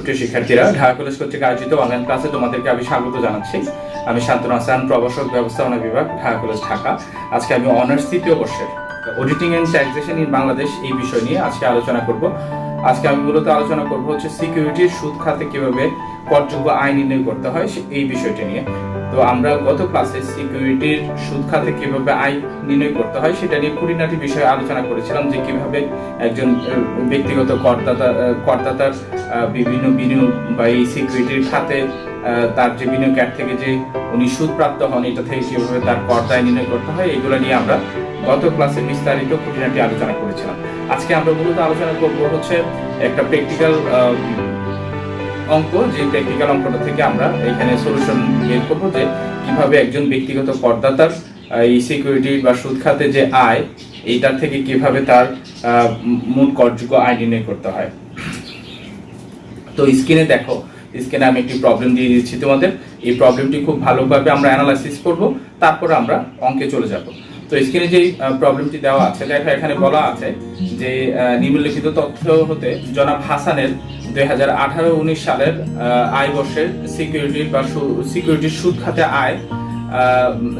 সুপ্রিয় শিক্ষার্থীরা, ঢাকা কলেজ কর্তৃক আয়োজিত অনলাইন ক্লাসে তোমাদেরকে আমি স্বাগত জানাচ্ছি। আমি শান্তনু হাসান, প্রভাষক ব্যবস্থাপনা বিভাগ, ঢাকা কলেজ, ঢাকা। আজকে আমি অনার্স তৃতীয় বর্ষের auditing and taxation in Bangladesh এই বিষয় নিয়ে আজকে আলোচনা করব। আজকে আমি মূলত আলোচনা করব হচ্ছে সিকিউরিটির সুদ খাতে কিভাবে করযোগ্য আয় নির্ণয় করতে হয় এই বিষয়টি নিয়ে। তো আমরা গত ক্লাসে সিকিউরিটির সুদ খাতে কিভাবে আয় নির্ণয় করতে হয় সেটা নিয়ে খুঁটিনাটি বিষয়ে আলোচনা করেছিলাম, যে কিভাবে একজন ব্যক্তিগত করদাতার বিভিন্ন বিনিয়োগ বা এই সিকিউরিটির খাতে তার যে বিনিয়োগ থেকে যে উনি সুদ প্রাপ্ত হন, এটা থেকে কিভাবে তার কর দায় নির্ণয় করতে হয়, এগুলো নিয়ে আমরা গত ক্লাসে বিস্তারিত খুঁটিনাটি আলোচনা করেছিলাম। আজকে আমরা মূলত আলোচনা করব হচ্ছে একটা প্র্যাকটিক্যাল অঙ্ক, যে প্র্যাকটিক্যাল অঙ্কটা থেকে আমরা এখানে সলিউশন বের করবো, যে কিভাবে একজন ব্যক্তিগত করদাতার এই সিকিউরিটি বা সুদ খাতে যে আয়, এইটার থেকে কিভাবে তার মোট করযোগ্য আয় নির্ণয় করতে হয়। তো স্ক্রিনে দেখো, স্ক্রিনে আমি একটি প্রবলেম দিয়ে দিচ্ছি তোমাদের। এই প্রবলেমটি খুব ভালোভাবে আমরা অ্যানালাইসিস করব, তারপর আমরা অঙ্কে চলে যাব। তো স্ক্রিনে যে প্রবলেমটি দেওয়া আছে, দেখো এখানে বলা আছে যে নিম্নলিখিত তথ্য হতে জনাব হাসানের 2018-19 সালের আয় বর্ষের সিকিউরিটির বা সিকিউরিটির সুদ খাতে আয়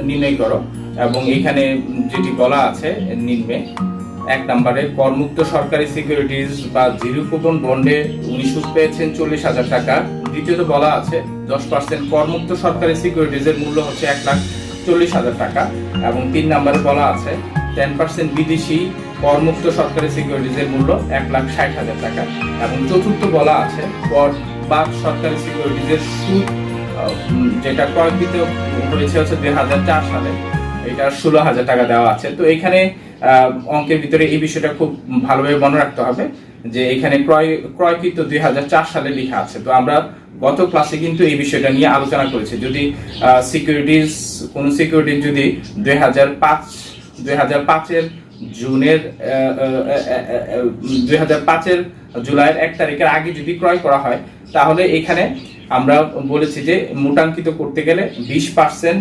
নির্ণয় করো। এবং এখানে যেটি বলা আছে নিম্নে, 1 নম্বরে করমুক্ত সরকারি সিকিউরিটিজ বা জিরো কুপন বন্ডে উনি সুদ পেয়েছেন 40,000 টাকা। দ্বিতীয়ত বলা আছে 10% করমুক্ত সরকারি সিকিউরিটিজের মূল্য হচ্ছে 1,40,000 টাকা। এবং 3 নম্বরে বলা আছে 10% বিদেশি করমুক্ত সরকারি সিকিউরিটিজের মূল্য 1,60,000 টাকা। এবং চতুর্থ বলা আছে কর বাদ সরকারি সিকিউরিটিজের সুদ যেটা ক্রয়কৃত হয়েছে হচ্ছে 2004 সালে, এটা 16,000 টাকা দেওয়া আছে। তো এখানে অঙ্কের ভিতরে এই বিষয়টা খুব ভালোভাবে মনে রাখতে হবে, যে এখানে ক্রয়কৃত 2004 সালে লেখা আছে। তো আমরা গত ক্লাসে কিন্তু এই বিষয়টা নিয়ে আলোচনা করেছি। যদি কোন সিকিউরিটি যদি 2005-এর জুনের 2005-এর জুলাইয়ের 1 তারিখের আগে যদি ক্রয় করা হয়, তাহলে এখানে আমরা বলেছি যে মোটাঙ্কিত করতে গেলে 20%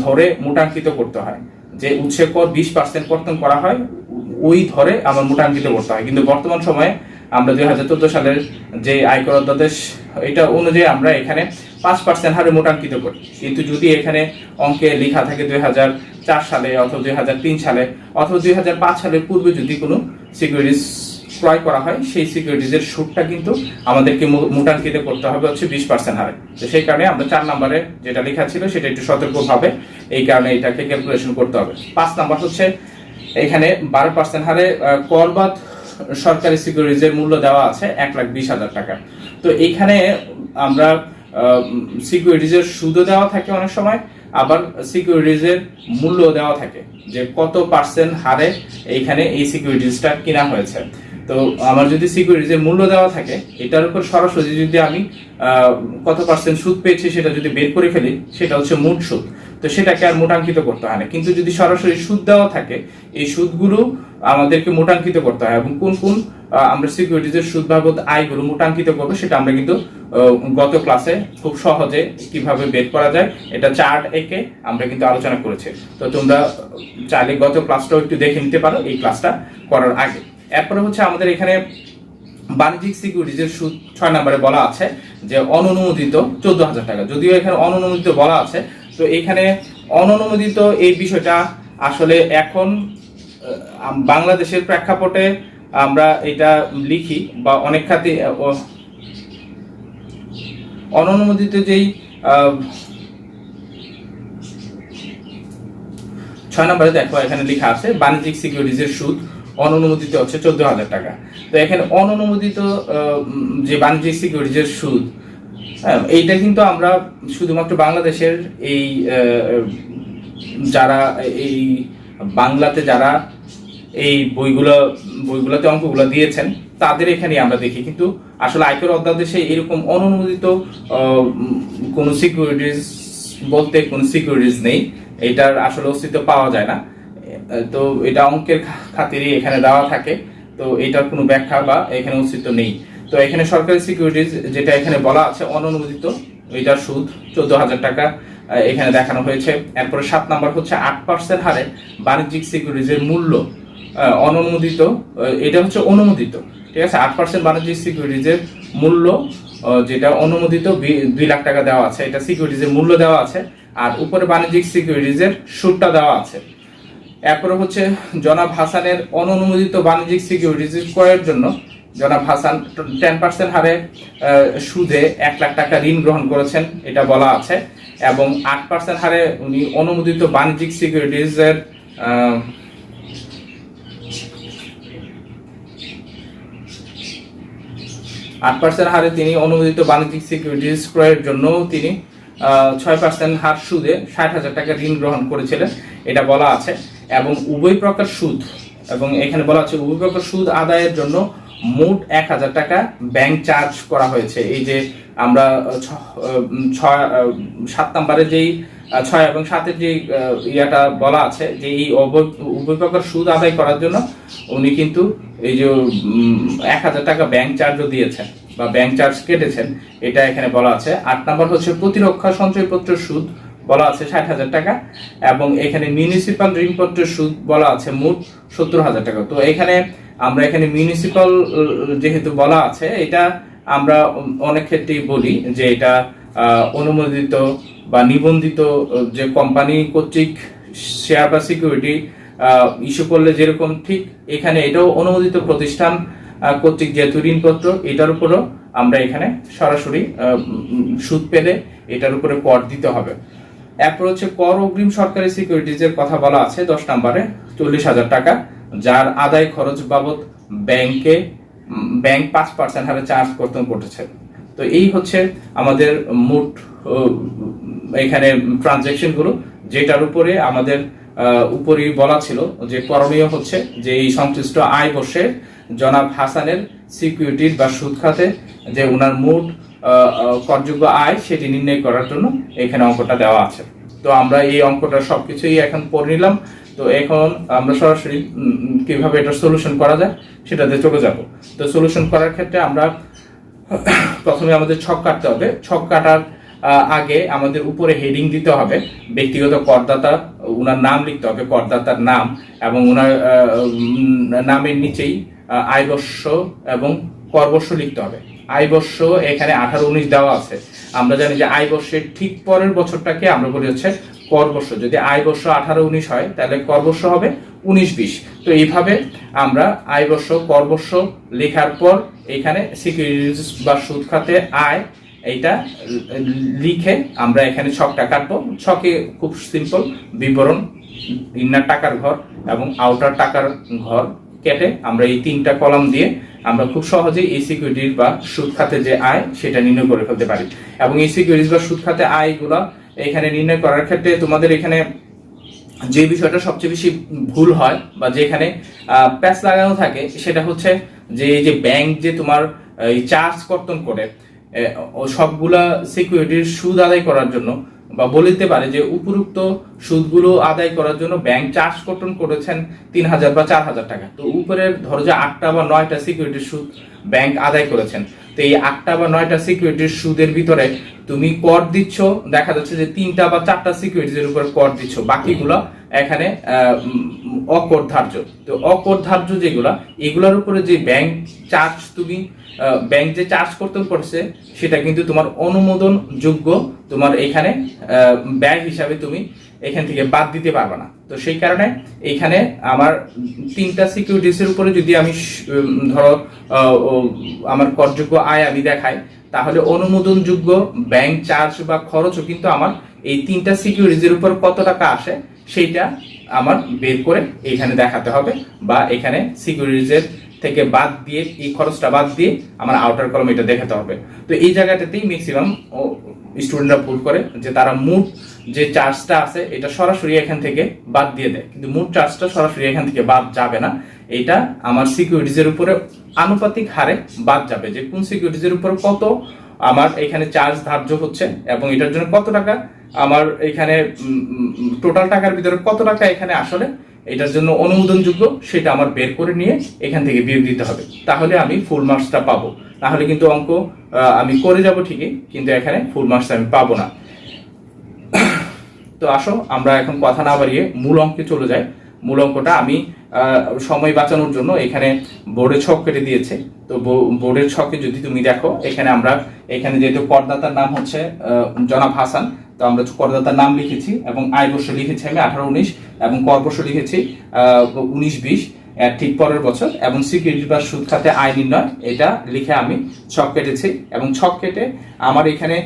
ধরে মোটাঙ্কিত করতে হয়, যে উৎসে কর 20% কর্তন করা হয়, ওই ধরে আমার মোটাঙ্কিত করতে হয়। কিন্তু বর্তমান সময়ে আমরা 2014 সালের যে আয়কর অধ্যাদেশ, এটা অনুযায়ী আমরা এখানে 5% হারে মোটাঙ্কিত করি। কিন্তু যদি এখানে অঙ্কে লেখা থাকে 2004 সালে অথবা 2003 সালে অথবা 2005 সালের পূর্বে যদি কোনো সিকিউরিটিজ ক্রয় করা হয়, সেই সিকিউরিটিজের সুদটা কিন্তু আমাদেরকে মোটাঙ্কিত করতে হবে হচ্ছে 20% হারে। তো সেই কারণে আমরা 4 নম্বরে যেটা লেখা ছিল সেটা একটু সতর্কভাবে, এই কারণে এটাকে ক্যালকুলেশন করতে হবে। 5 নম্বর হচ্ছে এখানে 12% হারে করবাদ সরকারি সিকিউরিটিজের মূল্য দেওয়া আছে 1,20,000 টাকা। তো এইখানে আমরা সিকিউরিটিজের সুদও দেওয়া থাকে অনেক সময়, আবার সিকিউরিটিজের মূল্য দেওয়া থাকে, যে কত পার্সেন্ট হারে এইখানে এই সিকিউরিটিজটা কিনা হয়েছে। তো আমার যদি সিকিউরিটিজের মূল্য দেওয়া থাকে, এটার উপর সরাসরি যদি আমি কত পার্সেন্ট সুদ পেয়েছি সেটা যদি বের করে ফেলি, সেটা হচ্ছে মোট সুদ। তো সেটাকে আর মোটাঙ্কিত করতে হয় না। কিন্তু যদি সরাসরি সুদ দেওয়া থাকে, এই সুদগুলো আমাদেরকে মোটাঙ্কিত করতে হয়। এবং কোন কোন আমরা সিকিউরিটিজের সুদ বাবদ আয়গুলো মোটাঙ্কিত করবো, সেটা আমরা কিন্তু গত ক্লাসে খুব সহজে কিভাবে বের করা যায়, এটা চার্ট এঁকে আমরা কিন্তু আলোচনা করেছি। তো তোমরা চাইলে গত ক্লাসটাও একটু দেখে নিতে পারো এই ক্লাসটা করার আগে। এরপরে হচ্ছে আমাদের এখানে বাণিজ্যিক সিকিউরিটিজের সুদ 6 নম্বরে বলা আছে যে অননুমোদিত 14,000 টাকা। যদিও এখানে অননুমোদিত বলা আছে, তো এখানে অননুমোদিত এই বিষয়টা আসলে এখন বাংলাদেশের প্রেক্ষাপটে আমরা এটা লিখি, বা অনেক খাতে অননুমোদিত যেই 6 নম্বরে দেখো এখানে লেখা আছে বাণিজ্যিক সিকিউরিটিজের সুদ অননুমোদিত হচ্ছে 14,000 টাকা। তো এখানে অননুমোদিত যে বাণিজ্যিক সিকিউরিটিজের সুদ, এইটা কিন্তু আমরা শুধুমাত্র বাংলাদেশের এই যারা এই বাংলাতে যারা এই বইগুলোতে অঙ্কগুলো দিয়েছেন, তাদের এখানে আমরা দেখি। কিন্তু আসলে আয়কর অধ্যাদেশে এরকম অননুমোদিত কোন সিকিউরিটিজ বলতে কোন সিকিউরিটিজ নেই, এটার আসলে অস্তিত্ব পাওয়া যায় না। তো এটা অঙ্কের খাতিরই এখানে দেওয়া থাকে, তো এটার কোনো ব্যাখ্যা বা এখানে অস্তিত্ব নেই। তো এখানে সরকারি সিকিউরিটিজ যেটা এখানে বলা আছে অননুমোদিত, এটার সুদ 14,000 টাকা এখানে দেখানো হয়েছে। এরপরে 7 নম্বর হচ্ছে 8% হারে বাণিজ্যিক সিকিউরিটিজের মূল্য অননুমোদিত, এটা হচ্ছে অনুমোদিত, ঠিক আছে। 8% বাণিজ্যিক সিকিউরিটিজের মূল্য যেটা অনুমোদিত 2 লাখ টাকা দেওয়া আছে, এটা সিকিউরিটিজের মূল্য দেওয়া আছে, আর উপরে বাণিজ্যিক সিকিউরিটিজের সুদটা দেওয়া আছে। এরপরে হচ্ছে জনাব হাসানের অননুমোদিত বাণিজ্যিক সিকিউরিটিজ ক্রয়ের জন্য জনাব হাসান 10% হারে সুদে 1 লাখ টাকা ঋণ গ্রহণ করেছেন, এটা বলা আছে, এবং 8% হারে উনি অনুমোদিত বাণিজ্যিক সিকিউরিটিজের 8% হারে তিনি অনুমোদিত বাণিজ্যিক সিকিউরিটিজ ক্রয়ের জন্য তিনি 6% হার সুদে 60,000 টাকা ঋণ গ্রহণ করেছিলেন, এটা বলা আছে। এবং উভয় প্রকার সুদ, এবং এখানে বলা আছে উভয় প্রকার সুদ আদায়ের জন্য মোট 1,000 টাকা ব্যাংক চার্জ করা হয়েছে। এই যে আমরা 7 নম্বরে যেই 6 এবং 7-এর যে ইয়াটা বলা আছে যে এই উভয় প্রকার সুদ আদায় করার জন্য উনি কিন্তু এই যে 1,000 টাকা ব্যাংক চার্জও দিয়েছেন বা ব্যাংক চার্জ কেটেছেন, এটা এখানে বলা আছে। 8 নম্বর হচ্ছে প্রতিরক্ষা সঞ্চয়পত্রের সুদ বলা আছে 60,000 টাকা, এবং এখানে মিউনিসিপাল ঋণপত্রের সুদ বলা আছে মোট 70,000 টাকা। তো এখানে আমরা এখানে মিউনিসিপাল যেহেতু বলা আছে, এটা আমরা অনেক ক্ষেত্রেই বলি যে এটা অনুমোদিত বা নিবন্ধিত যে কোম্পানি কর্তৃক শেয়ার বা সিকিউরিটি ইস্যু করলে যেরকম, ঠিক এখানে এটাও অনুমোদিত প্রতিষ্ঠান কর্তৃক যেহেতু ঋণপত্র, এটার উপরও আমরা এখানে সরাসরি সুদ পেলে এটার উপরে কর দিতে হবে। এরপর হচ্ছে কর অগ্রিম সরকারি সিকিউরিটিজের কথা বলা আছে 10 নম্বরে 40,000 টাকা, যার আদায় খরচ বাবদ ব্যাংক 5% হারে চার্জ কর্তন করতেছে। তো এই হচ্ছে আমাদের মোট এখানে ট্রানজ্যাকশন গুলো, যেটার উপরে আমাদের উপরেই বলা ছিল যে করণীয় হচ্ছে যে এই সংশ্লিষ্ট আয় বর্ষে জনাব হাসানের সিকিউরিটির বা সুদ খাতে যে ওনার মোট করযোগ্য আয় সেটি নির্ণয় করার জন্য এখানে অঙ্কটা দেওয়া আছে। তো আমরা এই অঙ্কটা সবকিছুই এখন পড়ে নিলাম। তো এখন আমরা সরাসরি কিভাবে এটা সলিউশন করা যায় সেটাতে চলে যাব। তো সলিউশন করার ক্ষেত্রে আমরা প্রথমে আমাদের ছক কাটতে হবে। ছক কাটার আগে আমাদের উপরে হেডিং দিতে হবে, ব্যক্তিগত করদাতা, ওনার নাম লিখতে হবে, করদাতার নাম, এবং ওনার নামের নিচেই আয় বর্ষ এবং করবর্ষ লিখতে হবে। আয় বর্ষ এখানে 18-19 দেওয়া আছে। আমরা জানি যে আয় বর্ষের ঠিক পরের বছরটাকে আমরা বলি হচ্ছে করবর্ষ। যদি আয় বর্ষ 18-19 হয় তাহলে করবর্ষ হবে 19-20। তো এইভাবে আমরা আয় বর্ষ করবর্ষ লেখার পর এখানে সিকিউরিটিজ বা সুদ খাতে আয় এইটা লিখে আমরা এখানে ছকটা কাটবো। ছকে খুব সিম্পল বিবরণ, ইনার টাকার ঘর এবং আউটার টাকার ঘর কেটে আমরা এই 3টা কলাম দিয়ে আমরা খুব সহজেই এই সিকিউরিটিজ বা সুদ খাতে যে আয় সেটা নির্ণয় করে ফেলতে পারি। এবং এই সিকিউরিটিজ বা সুদ খাতে আয়গুলো এখানে নির্ণয় করার ক্ষেত্রে তোমাদের এখানে যে বিষয়টা সবচেয়ে বেশি ভুল হয় বা যেখানে প্যাচ লাগানো থাকে সেটা হচ্ছে যে এই যে ব্যাংক যে তোমার এই চার্জ কর্তন করে সবগুলা সিকিউরিটির সুদ আদায় করার জন্য, বা বলতে পারে যে উপরোক্ত সুদগুলো আদায় করার জন্য ব্যাংক চার্জ কর্তন করেছেন 3,000 বা 4,000 টাকা। তো উপরের ধরো যে 8টা বা 9টা সিকিউরিটির সুদ ব্যাংক আদায় করেছেন। তো এই 8টা বা 9টা সিকিউরিটির সুদের ভিতরে তুমি কর দিচ্ছ, দেখা যাচ্ছে যে 3টা বা 4টা সিকিউরিটির উপর কর দিচ্ছ, বাকিগুলো এখানে অকর ধার্য। তো অকর ধার্য যেগুলা, এগুলোর উপরে যে ব্যাংক চার্জ তুমি ব্যাংক যে চার্জ কর্তন করছে সেটা কিন্তু তোমার অনুমোদন যোগ্য, তোমার এখানে ব্যয় হিসাবে তুমি এখান থেকে বাদ দিতে পারবে না। তো সেই কারণে এখানে আমার 3টা সিকিউরিটিসের উপরে যদি আমি ধরো আমার করযোগ্য আয় আমি দেখাই, তাহলে অনুমোদনযোগ্য ব্যাংক চার্জ বা খরচও কিন্তু আমার এই 3টা সিকিউরিটির উপর কত টাকা আসে সেইটা আমার বের করে এখানে দেখাতে হবে, বা এখানে সিকিউরিটিজের থেকে বাদ দিয়ে এই খরচটা বাদ দিয়ে আমার আউটার কলম এটা দেখাতে হবে। তো এই জায়গাটাতেই ম্যাক্সিমাম স্টুডেন্টরা ভুল করে যে তারা মোট যে চার্জটা আছে এটা সরাসরি এখান থেকে বাদ দিয়ে দেয়, কিন্তু মোট চার্জটা সরাসরি এখান থেকে বাদ যাবে না। এটা আমার সিকিউরিটিজের উপরে আনুপাতিক হারে বাদ যাবে, যে কোন সিকিউরিটিজের উপর কত আমার এখানে চার্জ ধার্য হচ্ছে এবং এটার জন্য কত টাকা আমার এখানে টোটাল টাকার ভিতরে কত টাকা এখানে আসলে এটার জন্য অনুমোদনযোগ্য সেটা আমার বের করে নিয়ে এখান থেকে বিয়োগ দিতে হবে, তাহলে আমি ফুল মার্কসটা পাবো। তাহলে কিন্তু অঙ্ক আমি করে যাব ঠিকই, কিন্তু এখানে ফুল মার্কস আমি পাবো না। তো আসো আমরা এখন কথা না বাড়িয়ে মূল অঙ্কে চলে যাই। মূল অঙ্কটা আমি সময় বাঁচানোর জন্য এখানে বোর্ডের ছক কেটে দিয়েছে। তো বোর্ডের ছকে যদি তুমি দেখো, এখানে যেহেতু করদাতার নাম হচ্ছে জনাব হাসান, তো আমরা করদাতার নাম লিখেছি এবং আয় বর্ষ লিখেছি আমি 18-19 এবং কর বর্ষ লিখেছি 19-20 ঠিক পরের বছর, এবং সিকিউরিটি বা সুদ খাতে আয় নির্ণয় এটা লিখে আমি ছক কেটেছি। এবং ছক কেটে আমার এখানে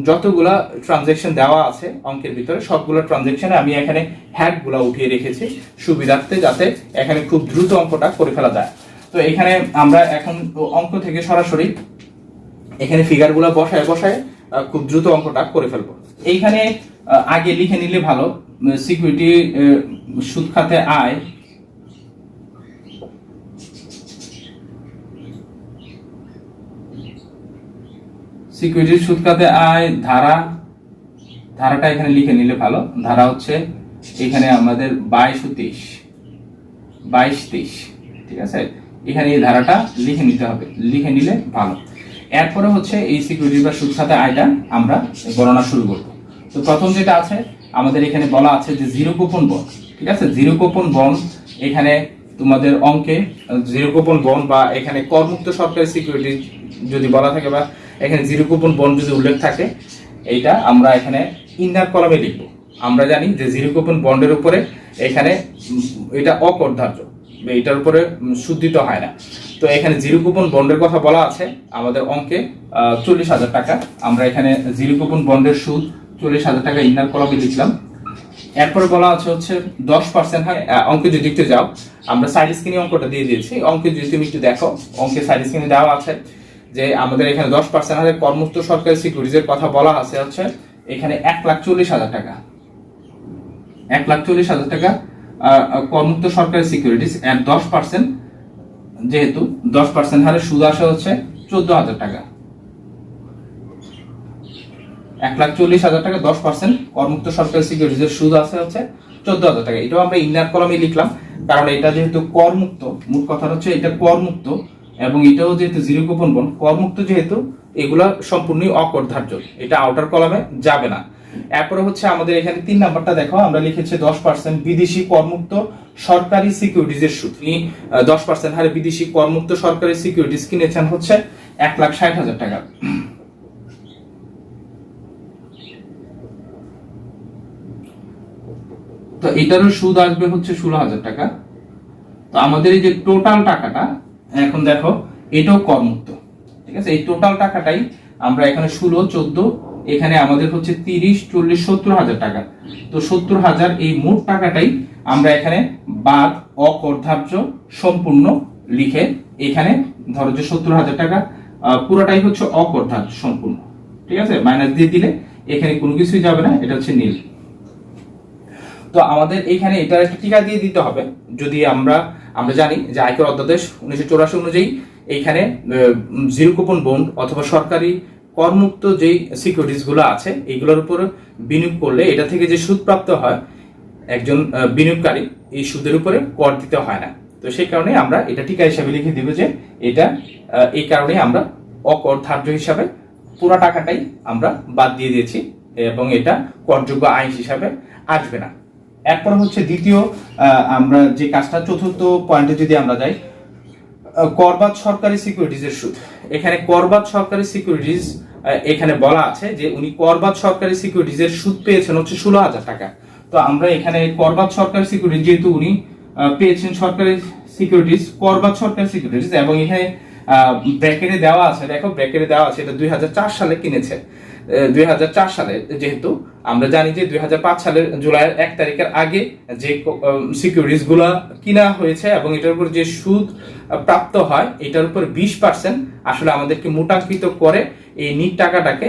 যতগুলা ট্রানজ্যাকশন দেওয়া আছে অঙ্কের ভিতরে সবগুলো ট্রানজ্যাকশনে আমি এখানে হ্যাডগুলো উঠিয়ে রেখেছি সুবিধার্থে, যাতে এখানে খুব দ্রুত অঙ্কটা করে ফেলা যায়। তো এখানে আমরা এখন অঙ্ক থেকে সরাসরি এখানে ফিগারগুলো বসায় খুব দ্রুত অঙ্কটা করে ফেলবো। এইখানে আগে লিখে নিলে ভালো, সিকিউরিটি সুদ খাতে আয় সিকিউরিটির সুদ খাতে আয় ধারাটা এখানে লিখে নিলে ভালো। ধারা হচ্ছে এখানে আমাদের 22-23, ঠিক আছে, এখানে এই ধারাটা লিখে নিতে হবে, লিখে নিলে ভালো। এরপরে হচ্ছে এই সিকিউরিটি বা সুদ খাতে আয়টা আমরা গণনা শুরু করব। তো প্রথম যেটা আছে আমাদের এখানে বলা আছে যে জিরো কুপন বন্ড, ঠিক আছে, জিরো কুপন বন্ড এখানে তোমাদের অঙ্কে জিরো কুপন বন্ড বা এখানে করমুক্ত সরকারি সিকিউরিটি যদি বলা থাকে বা এখানে জিরো কুপন বন্ড যদি উল্লেখ থাকে, এইটা আমরা এখানে ইনার কলামে লিখব। আমরা জানি যে জিরো কুপন বন্ডের উপরে এখানে এটা অকরধার্য, এটার উপরে সুদ দিতে হয় না। তো এখানে জিরো কুপন বন্ডের কথা বলা আছে আমাদের অঙ্কে 40,000 টাকা। আমরা এখানে জিরো কুপন বন্ডের সুদ 40,000 টাকা ইনার কলামে লিখলাম। এরপরে বলা আছে হচ্ছে 10% হারে অঙ্কে যদি একটু যাও, আমরা সাইড স্ক্রিনে অঙ্কটা দিয়ে দিয়েছি, অঙ্কে যদি তুমি একটু দেখো অঙ্কে সাইড স্ক্রিনে দেওয়া আছে যে আমাদের এখানে 10% হারে করমুক্ত সরকারি সিকিউরিটিজের কথা বলা আছে হচ্ছে এখানে 1,40,000 টাকা, 1,40,000 টাকা করমুক্ত সরকারি সিকিউরিটিজ এর 10%, যেহেতু 10% হারে সুদ আসে হচ্ছে 14,000 টাকা। 1,40,000 টাকা 10% করমুক্ত সরকারি সিকিউরিটিজের সুদ আছে হচ্ছে 14,000 টাকা। এটাও আমরা ইনার কলামে লিখলাম, কারণ এটা যেহেতু করমুক্ত, মূল কথা হচ্ছে এটা করমুক্ত এবং এটাও যেহেতু জিরো কুপন বন্ড করমুক্ত, যেহেতু এগুলা সম্পূর্ণই অকরধার্য, এটা আউটার কলামে যাবে না। এরপরে হচ্ছে আমাদের এখানে 3 নাম্বারটা দেখো, আমরা লিখেছি 10% বিদেশি করমুক্ত সরকারি সিকিউরিটিজের সুদ। 10% হারে বিদেশি করমুক্ত সরকারি সিকিউরিটিজ কিনেছেন হচ্ছে 1,60,000 টাকা। তো এটারও সুদ আসবে হচ্ছে 16,000 টাকা। তো আমাদের এই যে টোটাল টাকাটা এখন দেখো এটাও করমুক্ত, ঠিক আছে, এই টোটাল টাকাটাই আমরা এখানে 16, 14, এখানে আমাদের হচ্ছে 30, 40, 70,000 টাকা। তো 70,000 এই মোট টাকাটাই আমরা এখানে বাদ অকরধার্য সম্পূর্ণ লিখে এখানে ধরো যে 70,000 টাকা পুরোটাই হচ্ছে অকরধার্য সম্পূর্ণ, ঠিক আছে, মাইনাস দিয়ে দিলে এখানে কোনো কিছুই যাবে না, এটা হচ্ছে নীল। তো আমাদের এখানে এটা একটা টিকা দিয়ে দিতে হবে। যদি আমরা জানি যে আয়কর অধ্যাদেশ 1984 অনুযায়ী এইখানে জিরো কুপন বন্ড অথবা সরকারি করমুক্ত যেই সিকিউরিটিজ গুলো আছে এইগুলোর উপর বিনিয়োগ করলে এটা থেকে যে সুদ প্রাপ্ত হয় একজন বিনিয়োগকারী এই সুদের উপরে কর দিতে হয় না। তো সেই কারণে আমরা এটা টিকা হিসাবে লিখে দিব যে এটা এই কারণে আমরা অকরধার্য হিসাবে পুরো টাকাটাই আমরা বাদ দিয়ে দিয়েছি এবং এটা করযোগ্য আয় হিসাবে আসবে না। এরপর হচ্ছে দ্বিতীয় আমরা যে কাজটা, চতুর্থ পয়েন্টে যদি আমরা যাই, করবাদ সরকারি সিকিউরিটিজের সুদ। এখানে করবাদ সরকারি সিকিউরিটিজ এখানে বলা আছে যে উনি করবাদ সরকারি সিকিউরিটিজের সুদ পেয়েছেন হচ্ছে 16,000 টাকা। তো আমরা এখানে করবাদ সরকারি সিকিউরিটি যেহেতু উনি পেয়েছেন সরকারি সিকিউরিটিজ, করবাদ সরকারি সিকিউরিটিজ, এবং এখানে ব্র্যাকেটে দেওয়া আছে, দেখো ব্র্যাকেটে দেওয়া আছে এটা 2004 সালে কিনেছে। 2004 সালে, যেহেতু আমরা জানি যে 2005 সালের জুলাইয়ের 1 তারিখের আগে যে সিকিউরিটিজ গুলা কিনা হয়েছে এবং এটার উপর যে সুদ প্রাপ্ত হয় এটার উপর 20% আসলে আমাদেরকে মোটাঙ্কিত করে এই নিট টাকাটাকে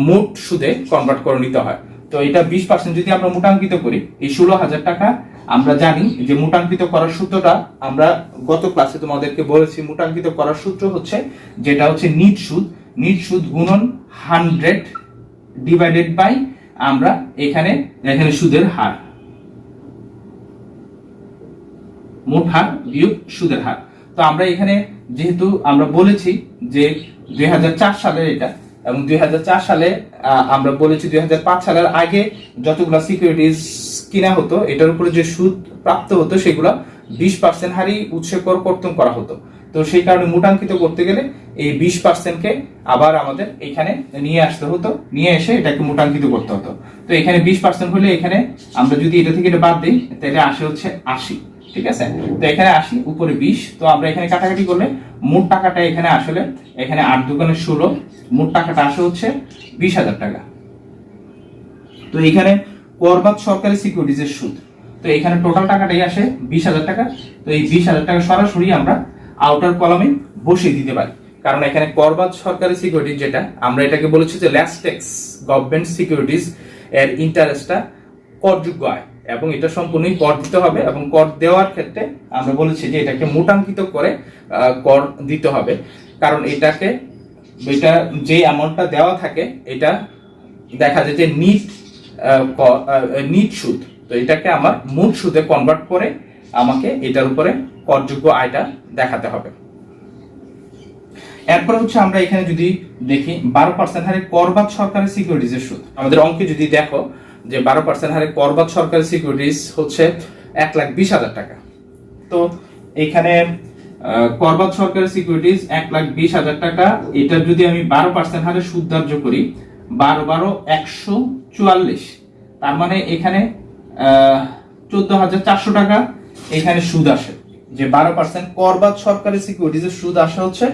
মোট সুদে কনভার্ট করে নিতে হয়। তো এটা 20% যদি আমরা মোটাঙ্কিত করি, এই 16,000 টাকা আমরা জানি যে মোটাঙ্কিত করার সূত্রটা আমরা গত ক্লাসে তোমাদেরকে বলেছি। মোটাঙ্কিত করার সূত্র হচ্ছে যেটা হচ্ছে নিট সুদ গুণন 100 ডিভাইডেড বাই আমরা এখানে সুদের হার, মোট হার বিয়োগ সুদের হার। তো আমরা এখানে যেহেতু আমরা বলেছি যে 2004 সালের এটা, এবং 2004 সালে আমরা বলেছি 2005 সালের আগে যতগুলো সিকিউরিটিজ কিনা হতো, এটার উপরে যে সুদ প্রাপ্ত হতো সেগুলো 20% হারে উৎসে কর কর্তন করা হতো। তো সেই কারণে মোটাঙ্কিত করতে গেলে এই 20%কে আবার আমাদের এখানে নিয়ে আসতে হতো, নিয়ে এসে এটাকে মোটাঙ্কিত করতে হতো। তো এখানে 20% হলে এখানে আমরা যদি এটা থেকে এটা বাদ দিই তাহলে আসে হচ্ছে 80, ঠিক আছে। তো এখানে 80 উপরে 20, তো আমরা এখানে কাটাকাটি করলে মোট টাকাটা এখানে আসলে এখানে 8 দোকানে 16, মোট টাকাটা আসে হচ্ছে 20,000 টাকা। তো এখানে করবাদ সরকারি সিকিউরিটিজের সুদ, তো এখানে টোটাল টাকাটাই আসে 20,000 টাকা। তো এই 20,000 টাকা সরাসরি আমরা আউটার কলামে বসিয়ে দিতে পারি, কারণ এখানে করবাদ সরকারি সিকিউরিটি যেটা আমরা এটাকে বলেছি যে ল্যাস ট্যাক্স গভর্নমেন্ট সিকিউরিটিজ এর ইন্টারেস্টটা করযোগ্য আয় এবং এটা সম্পূর্ণই কর দিতে হবে, এবং কর দেওয়ার ক্ষেত্রে আমরা বলেছি যে এটাকে মোটাঙ্কিত করে কর দিতে হবে, কারণ এটা যে অ্যামাউন্টটা দেওয়া থাকে এটা দেখা যায় যে নিট সুদ, তো এটাকে আমার মোট সুদে কনভার্ট করে আমাকে এটার উপরে করযোগ্য আয়টা দেখাতে হবে। এরপর হচ্ছে আমরা এখানে যদি দেখি 12% হারে করবাদ সরকারি সিকিউরিটিজের সুদ, আমাদের অঙ্কে যদি দেখো যে 12% হারে করবাদ সরকারি সিকিউরিটিজ হচ্ছে 1,20,000 টাকা। তো এখানে করবাদ সরকারি সিকিউরিটিজ 1,20,000 টাকা, এটা যদি আমি 12% হারে সুদ ধার্য করি 12 144, তার মানে এখানে 14,400 টাকা এখানে সুদ আসে। যে 12% করবাদ সরকারি সিকিউরিটিজের সুদ আসে হচ্ছে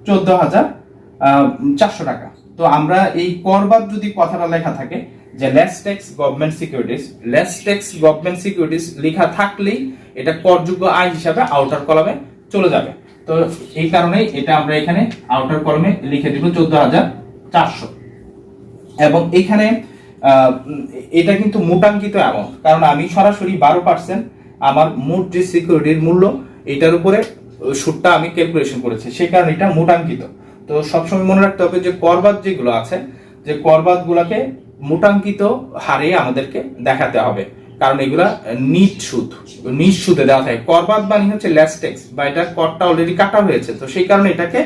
14,400 টাকা। তো আমরা এই করবাদ যদি কথাটা লেখা থাকে যে less tax government securities, less tax government securities লেখা থাকলেই এটা করযোগ্য আয় হিসাবে আউটার কলামে চলে যাবে। তো এই কারণেই এটা আমরা এখানে আউটার কলামে লিখে দিব 14,400। এবং এখানে এটা কিন্তু মোটাঙ্কিত অ্যামাউন্ট, কারণ আমি সরাসরি 12% আমার মোট যে সিকিউরিটির মূল্য এটার উপরে সুদটা আমি ক্যালকুলেশন করেছি, সেই কারণে এটা মোটাঙ্কিত। তো সবসময় মনে রাখতে হবে যে করবাদ যেগুলো আছে, যে করবাদ গুলাকে মোটাঙ্কিত হারে আমাদেরকে দেখাতে হবে, কারণ এগুলা নিট সুদে দেওয়া থাকে। করবাদ মানে হচ্ছে লেস ট্যাক্স, বা এটা করটা অলরেডি কাটা হয়েছে, তো সেই কারণে এটাকে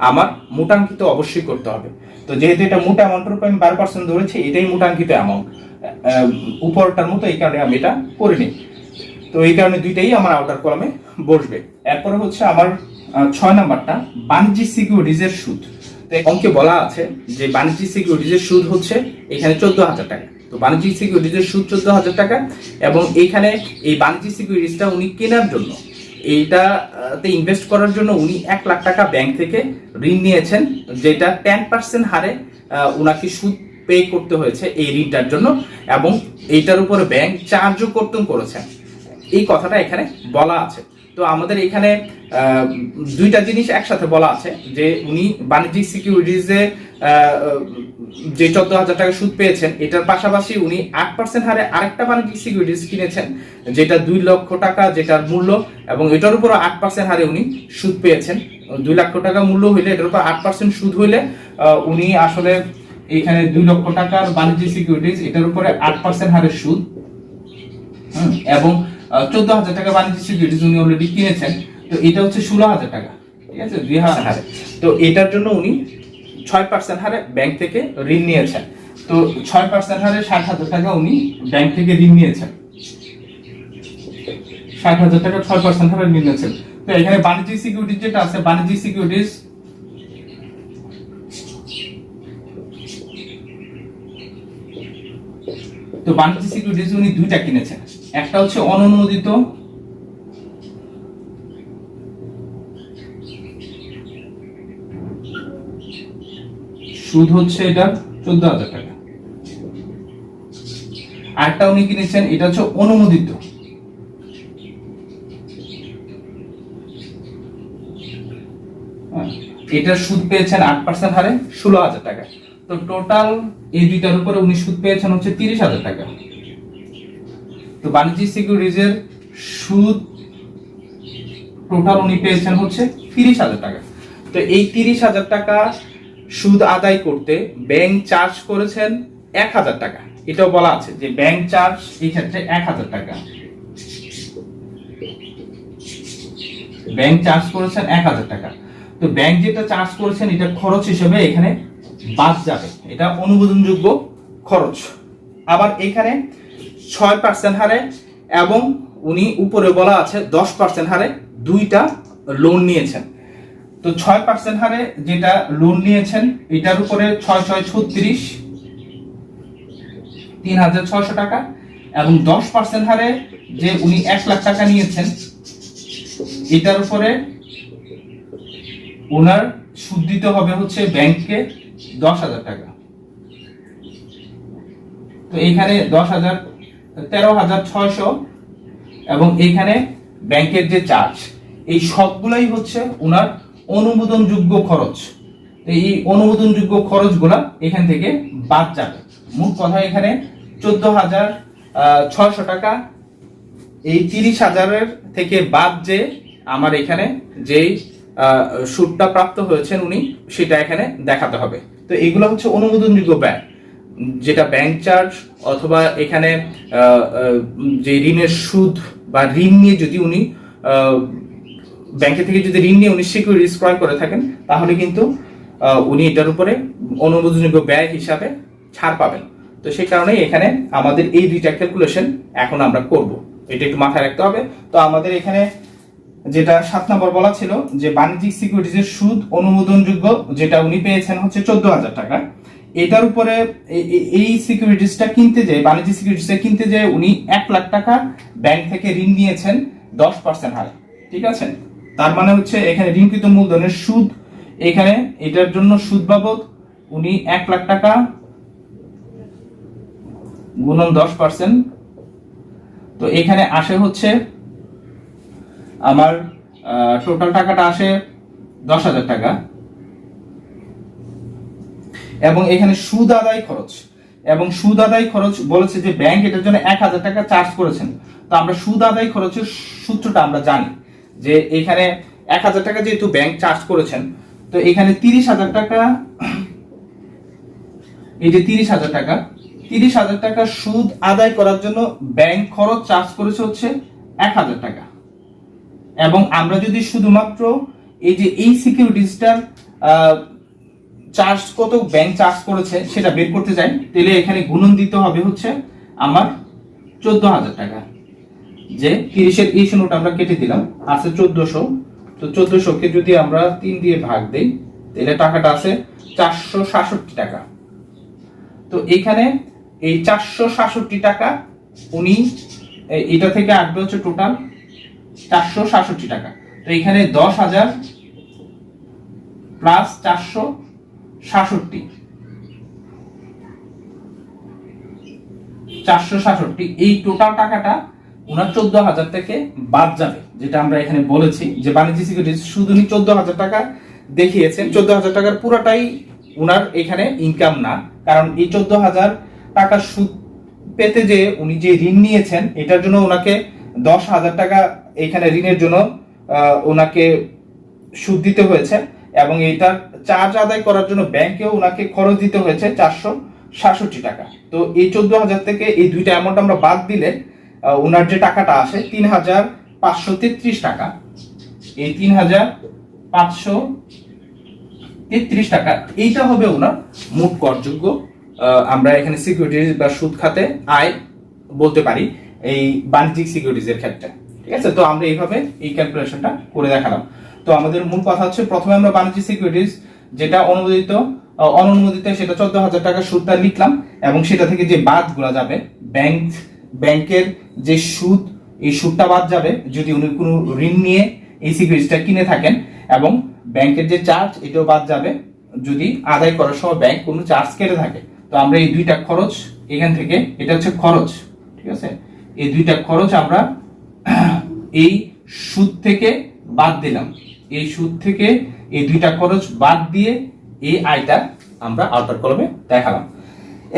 আমার মোটাঙ্কিত অবশ্যই করতে হবে। তো যেহেতু এটা মোটা অ্যামাউন্টের উপর আমি 12% ধরেছি, এটাই মোটাঙ্কিত অ্যামাউন্ট উপরটার মতো, এই কারণে আমি এটা করিনি। তো এই কারণে দুইটাই আমার আউটার কলামে বসবে। এরপরে হচ্ছে আমার 6 নাম্বারটা বাণিজ্যিক সিকিউরিটিজের সুদ। তো অঙ্কে বলা আছে যে বাণিজ্যিক সিকিউরিটিজের সুদ হচ্ছে এখানে 14,000 টাকা। তো বাণিজ্যিক সিকিউরিটিজের সুদ 14,000 টাকা, এবং এইখানে এই বাণিজ্যিক সিকিউরিটিজটা উনি কেনার জন্য, এইটাতে ইনভেস্ট করার জন্য উনি 1 লাখ টাকা ব্যাংক থেকে ঋণ নিয়েছেন, যেটা 10% হারে উনাকে সুদ পে করতে হয়েছে এই ঋণটার জন্য, এবং এইটার উপরে ব্যাংক চার্জও করেছেন, এই কথাটা এখানে বলা আছে। তো আমাদের এখানে দুইটা জিনিস একসাথে বলা আছে, যে উনি বাণিজ্যিক সিকিউরিটিজে যে 14,000 টাকা সুদ পেয়েছেন, এটার পাশাপাশি উনি 8% হারে আরেকটা বাণিজ্যিক সিকিউরিটিজ কিনেছেন, যেটা 2 লক্ষ টাকা যেটার মূল্য, এবং এটার উপর 8% হারে উনি সুদ পেয়েছেন। 2 লক্ষ টাকা মূল্য হইলে এটার উপর 8% সুদ হইলে উনি আসলে এখানে 2 লক্ষ টাকার বাণিজ্যিক সিকিউরিটিজ, এটার উপরে 8% হারে সুদ, এবং 14,000 টাকা বাণিজ্যিক সিকিউরিটিজ উনি অলরেডি কিনেছেন। তো এটা হচ্ছে 16,000 টাকা, ঠিক আছে, 2,000 হারে। তো এটার জন্য উনি 6% হারে ব্যাংক থেকে ঋণ নিয়েছেন। তো 6% হারে 60,000 টাকা উনি ব্যাংক থেকে ঋণ নিয়েছেন, 60,000 টাকা 6% হারে ঋণ নিয়েছেন। তো এখানে বাণিজ্যিক সিকিউরিটিজ যেটা আছে, বাণিজ্যিক সিকিউরিটিজ তো বাণিজ্যিক সিকিউরিটিজ উনি দুইটা কিনেছেন, একটা হচ্ছে অননুমোদিত সুদ হচ্ছে এটা 14,000 টাকা, আরেকটা উনি কিনেছেন এটা হচ্ছে অনুমোদিত, এটার সুদ পেয়েছেন 8% হারে 16,000 টাকা। তো টোটাল এই দুইটার উপরে উনি সুদ পেয়েছেন হচ্ছে 30,000 টাকা। তো বাণিজ্যিক সিকিউরিটিজের সুদ টোটাল উনি পেয়েছেন হচ্ছে 30,000 টাকা। তো এই 30,000 টাকা সুদ আদায় করতে ব্যাংক চার্জ করেছেন 1,000 টাকা। এটাও বলা আছে যে ব্যাংক চার্জ এই ক্ষেত্রে 1,000 টাকা, ব্যাংক চার্জ করেছেন 1,000 টাকা। তো ব্যাংক যেটা চার্জ করেছেন এটা খরচ হিসেবে এখানে বাদ যাবে, এটা অনুমোদনযোগ্য খরচ। আবার এখানে 6% হারে, এবং উনি উপরে বলা আছে 10% হারে দুইটা লোন নিয়েছেন। তো 6% হারে যেটা লোন নিয়েছেন এটার উপরে 6 6 36 3,600 টাকা, এবং 10% হারে যে উনি 1 লাখ টাকা নিয়েছেন এটার উপরে ওনার সুদ দিতে হবে হচ্ছে ব্যাংকে 10,000 টাকা। তো এখানে 10,000 13,600, এবং এখানে ব্যাংকের যে চার্জ, এই সবগুলাই হচ্ছে ওনার অনুমোদনযোগ্য খরচ। তো এই অনুমোদনযোগ্য খরচগুলা এখান থেকে বাদ যাবে। মোট কথা এখানে 14,600 টাকা এই 30,000-এর থেকে বাদ যে আমার এখানে যেই সুদটা প্রাপ্ত হয়েছেন উনি, সেটা এখানে দেখাতে হবে। তো এগুলো হচ্ছে অনুমোদনযোগ্য ব্যয়, যেটা ব্যাংক চার্জ অথবা এখানে যে ঋণের সুদ বা ঋণ নিয়ে যদি উনি ব্যাংকে থেকে যদি ঋণ নিয়ে উনি সিকিউরিটিজ ক্রয় করে থাকেন, তাহলে কিন্তু উনি এটার উপরে অনুমোদনযোগ্য ব্যয় হিসাবে ছাড় পাবেন। তো সেই কারণেই এখানে আমাদের এই দুইটা ক্যালকুলেশন এখন আমরা করব, এটা একটু মাথায় রাখতে হবে। তো আমাদের এখানে যেটা 7 নম্বর বলা ছিল যে বাণিজ্যিক সিকিউরিটিজের সুদ অনুমোদনযোগ্য যেটা উনি পেয়েছেন হচ্ছে 14,000 টাকা। এটার উপরে এই সিকিউরিটিজটা কিনতে যায়, বাণিজ্যিক সিকিউরিটিজটা কিনতে যায় উনি 1 লাখ টাকা ব্যাংক থেকে ঋণ নিয়েছেন 10% হারে। ঠিক আছে, তার মানে হচ্ছে এখানে ঋণকৃত মূলধনের সুদ, এখানে এটার জন্য সুদ বাবদ উনি 1 লাখ টাকা গুণন 10%, তো এখানে আসে হচ্ছে আমার টোটাল টাকাটা আসে 10,000 টাকা। এবং এখানে সুদ আদায় খরচ, এবং সুদ আদায় খরচ বলেছে যে ব্যাংক এটার জন্য 1,000 টাকা চার্জ করেছেন। তো আমরা সুদ আদায় খরচের সূত্রটা আমরা জানি যে এখানে 1,000 টাকা যেহেতু ব্যাংক চার্জ করেছেন, তো এখানে 30,000 টাকা, এই যে 30,000 টাকা সুদ আদায় করার জন্য ব্যাংক খরচ চার্জ করেছে হচ্ছে 1,000 টাকা। এবং আমরা যদি শুধুমাত্র এই যে এই সিকিউরিটিজটার চার্জ কত ব্যাংক চার্জ করেছে সেটা বের করতে চাই, তাহলে এখানে গুণন দিতে হবে হচ্ছে আমার 14,000 টাকা। যে 30-এর এই শূন্যটা আমরা কেটে দিলাম, আছে 1400। তো 1400-কে যদি আমরা 3 দিয়ে ভাগ দেই তাহলে টাকাটা আছে 466 টাকা। তো এখানে এই 466 টাকা উনি এটা থেকে আসবে হচ্ছে টোটাল 466 টাকা। তো এখানে 10,000 প্লাস 466 এই টোটাল টাকাটা ওনার 14,000 থেকে বাদ যাবে, যেটা আমরা এখানে বলেছি যে বাণিজ্যিক সিকিউরিটিজ শুধু উনি 14,000 টাকা দেখিয়েছেন। 14,000 টাকার পুরোটাই ওনার এখানে ইনকাম না, কারণ এই 14,000 টাকা সুদ পেতে যে উনি যে ঋণ নিয়েছেন এটার জন্য ওনাকে 10,000 টাকা এখানে ঋণের জন্য ওনাকে সুদ দিতে হয়েছে, এবং এইটার চার্জ আদায় করার জন্য ব্যাংকেও ওনাকে খরচ দিতে হয়েছে 466 টাকা। তো এই 14,000 থেকে এই দুইটা অ্যামাউন্ট আমরা বাদ দিলে ওনার যে টাকাটা আসে 3,533 টাকা। এই 3,533 টাকা এইটা হবে ওনার মোট করযোগ্য, আমরা এখানে সিকিউরিটিজ বা সুদ খাতে আয় বলতে পারি এই বাণিজ্যিক সিকিউরিটিজের ক্ষেত্রে। ঠিক আছে, তো আমরা এইভাবে এই ক্যালকুলেশনটা করে দেখালাম। তো আমাদের মূল কথা হচ্ছে প্রথমে আমরা বাণিজ্যিক সিকিউরিটিজ যেটা অনুমোদিত অননুমোদিত সেটা 14,000 টাকা সুদটা লিখলাম, এবং সেটা থেকে যে বাদগুলো যাবে ব্যাংকের যে সুদ, এই সুদটা বাদ যাবে যদি উনি কোনো ঋণ নিয়ে এই সিকিউরিটিজটা কিনে থাকেন, এবং ব্যাংকের যে চার্জ এটাও বাদ যাবে যদি আদায় করার সময় ব্যাংক কোনো চার্জ কেটে থাকে। তো আমরা এই দুইটা খরচ এখান থেকে, এটা হচ্ছে খরচ, ঠিক আছে, এই দুইটা খরচ আমরা এই সুদ থেকে বাদ দিলাম, এই সুদ থেকে এই দুইটা খরচ বাদ দিয়ে এই আয়টা আমরা আউটার কলমে দেখালাম।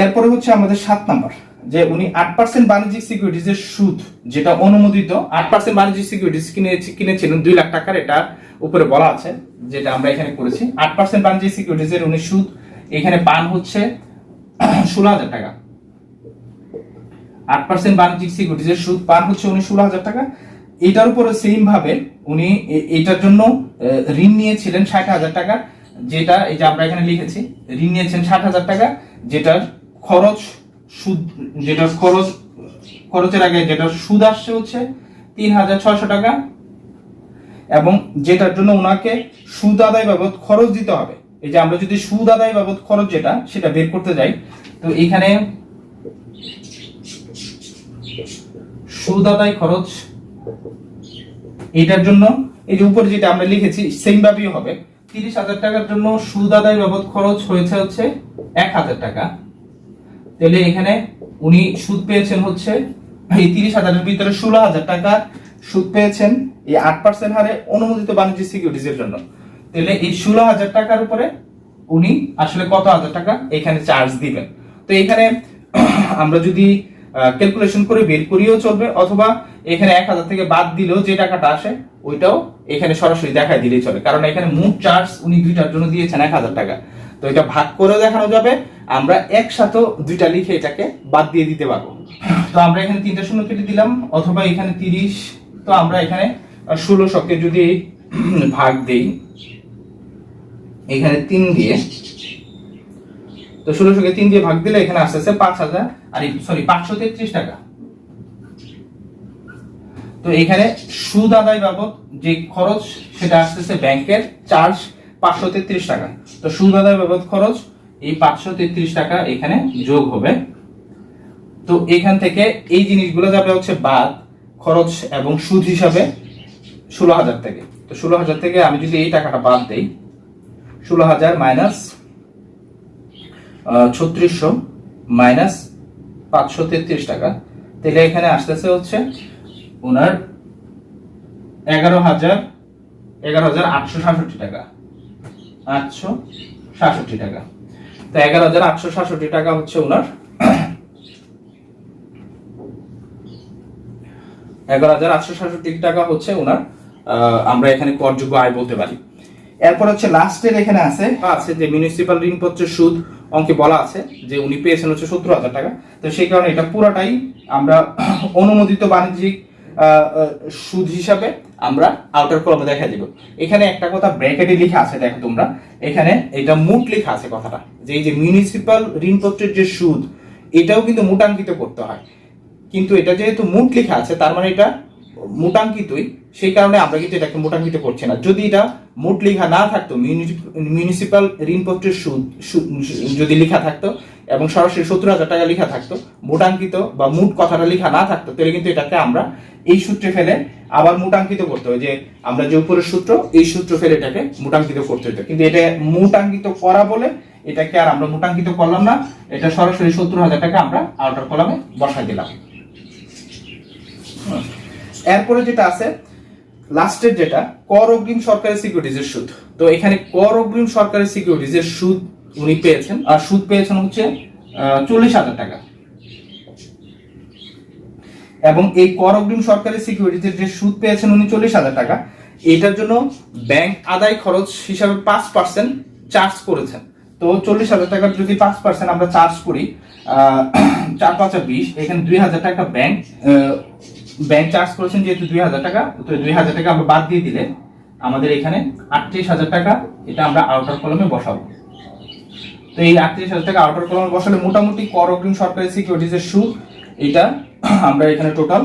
এরপরে হচ্ছে আমাদের 7 নাম্বার, যে উনি 8% বাণিজ্যিক সিকিউরিটিজের সুদ যেটা অনুমোদিত, 8% বাণিজ্যিক সিকিউরিটিজ কিনেছিলেন 2 লাখ টাকার, এটা উপরে বলা আছে যেটা আমরা এখানে করেছি। 8% বাণিজ্যিক সিকিউরিটিজের উনি সুদ এখানে পান হচ্ছে 16,000 টাকা। 8% বাণিজ্যিক সিকিউরিটিজের সুদ পান হচ্ছে উনি 16,000 টাকা। এটার উপরে সেম ভাবে উনি এটার জন্য ঋণ নিয়েছিলেন 60,000 টাকা, যেটা এই যে আমরা এখানে লিখেছি, ঋণ নিয়েছেন 60,000 টাকা, যেটার খরচ সুদ, যেটার খরচ খরচের আগে যেটা সুদ আসছে হচ্ছে 3,600 টাকা, এবং যেটার জন্য ওনাকে সুদ আদায় বাবদ খরচ দিতে হবে। এই যে আমরা যদি সুদ আদায় বাবদ খরচ যেটা সেটা বের করতে যাই, তো এখানে সুদ আদায় খরচ, এটার জন্য এই যে উপরে যেটা আমরা লিখেছি সেম ভাবেই হবে। 30,000 টাকার জন্য সুদ আদায় বাবদ খরচ হয়েছে হচ্ছে 1,000 টাকা। তাহলে এখানে উনি সুদ পেয়েছেন হচ্ছে এই 30,000 এর ভিতরে 16,000 টাকা সুদ পেয়েছেন এই 8% হারে অনুমোদিত বাণিজ্যিক সিকিউরিটিজের জন্য। তাহলে এই 16,000 টাকার উপরে উনি আসলে কত হাজার টাকা এখানে চার্জ দিবেন। তো এখানে আমরা যদি ক্যালকুলেশন করে বের করিও চলবে, অথবা এখানে 1,000 থেকে বাদ দিলেও যে টাকাটা আসে ওইটাও এখানে সরাসরি দেখায় দিলেই চলে, কারণ এখানে মোট চার্জ উনি দুইটার জন্য দিয়েছেন 1,000 টাকা। তো এটা ভাগ করেও দেখানো যাবে, আমরা একসাথে দুইটা লিখে এটাকে বাদ দিয়ে দিতে পারবো। তো আমরা এখানে 3টা শূন্য কেটে দিলাম, অথবা এখানে 30, তো আমরা এখানে 1600কে যদি ভাগ দেই এখানে 3 দিয়ে, তো 1600কে 3 দিয়ে ভাগ দিলে এখানে আসতেছে 533 টাকা। তো এখানে সুদ আদায় বাবদ যে খরচ সেটা আসতেছে ব্যাংকের চার্জ 533 টাকা। তো সুদ আদায় বাবদ খরচ এই 533 টাকা এখানে যোগ হবে। তো এখান থেকে এই জিনিসগুলো যাবে হচ্ছে বাদ, খরচ এবং সুদ হিসাবে 16,000 থেকে। তো 16,000 থেকে আমি যদি এই টাকাটা বাদ দেই, 16,000 মাইনাস 3600 মাইনাস 533 টাকা, তাহলে এখানে আসতেছে হচ্ছে ওনার 11,866 টাকা, 866 টাকা। তো 11,866 টাকা হচ্ছে ওনার 11,866 টাকা হচ্ছে ওনার আমরা এখানে করযোগ্য আয় বলতে পারি। এরপর হচ্ছে লাস্টের এখানে আছে যে মিউনিসিপাল ঋণপত্রের সুদ অঙ্কে বলা আছে যে উনি পেয়েছেন হচ্ছে 70,000 টাকা। তো সেই কারণে এটা পুরোটাই আমরা অনুমোদিত বাণিজ্যিক সুদ হিসাবে আমরা আউটার কলামে দেখা দিব। এখানে একটা কথা ব্র্যাকেটে লেখা আছে, দেখো তোমরা এখানে এটা মোট লেখা আছে কথাটা, যে এই যে মিউনিসিপাল ঋণপত্রের যে সুদ এটাও কিন্তু মোটাঙ্কিত করতে হয়, কিন্তু এটা যেহেতু মোট লেখা আছে তার মানে এটা মোটাঙ্কিতই, সেই কারণে আমরা কিন্তু এটাকে মোটাঙ্কিত করছি না। যদি এটা মোট লেখা না থাকতো, মিউনিসিপাল ঋণপত্রের সুদ যদি লেখা থাকতো এবং সরাসরি 70,000 টাকা লেখা থাকতো, মোটাঙ্কিত বা মোট কথাটা লেখা না থাকতো, তাহলে কিন্তু এটাকে আমরা এই সূত্রে ফেলে আবার মোটাঙ্কিত করতে হয়, যে আমরা যে উপরের সূত্র এই সূত্র ফেলে এটাকে মোটাঙ্কিত করতে হতো। কিন্তু এটা মোটাঙ্কিত করা বলে এটাকে আর আমরা মোটাঙ্কিত করলাম না, এটা সরাসরি 70,000 টাকা আমরা আউটার কলামে বসাই দিলাম। এরপরে যেটা আছে লাস্টের যেটা কর অগ্রিম সরকারি সিকিউরিটিজের সুদ। তো এখানে কর অগ্রিম সরকারি সিকিউরিটিজের সুদ উনি পেয়েছেন, আর সুদ পেয়েছেন হচ্ছে 40,000 টাকা। এবং এই কর অগ্রিম সরকারি সিকিউরিটিজের যে সুদ পেয়েছেন উনি 40,000 টাকা, এটার জন্য ব্যাংক আদায় খরচ হিসাবে 5% চার্জ করেছেন। তো 40,000 টাকার যদি 5% আমরা চার্জ করি, 4-5-20, এখানে 2,000 টাকা ব্যাংক চার্জ করেছেন, যেহেতু 2,000 টাকা, তো 2,000 টাকা আমরা বাদ দিয়ে দিলে আমাদের এখানে 38,000 টাকা এটা আমরা আউটার কলামে বসাবো। তো এই 38,000 টাকা আউটার কলামে বসালে মোটামুটি কর অগ্রিম সরকারি সিকিউরিটিজের সুদ এটা আমরা এখানে টোটাল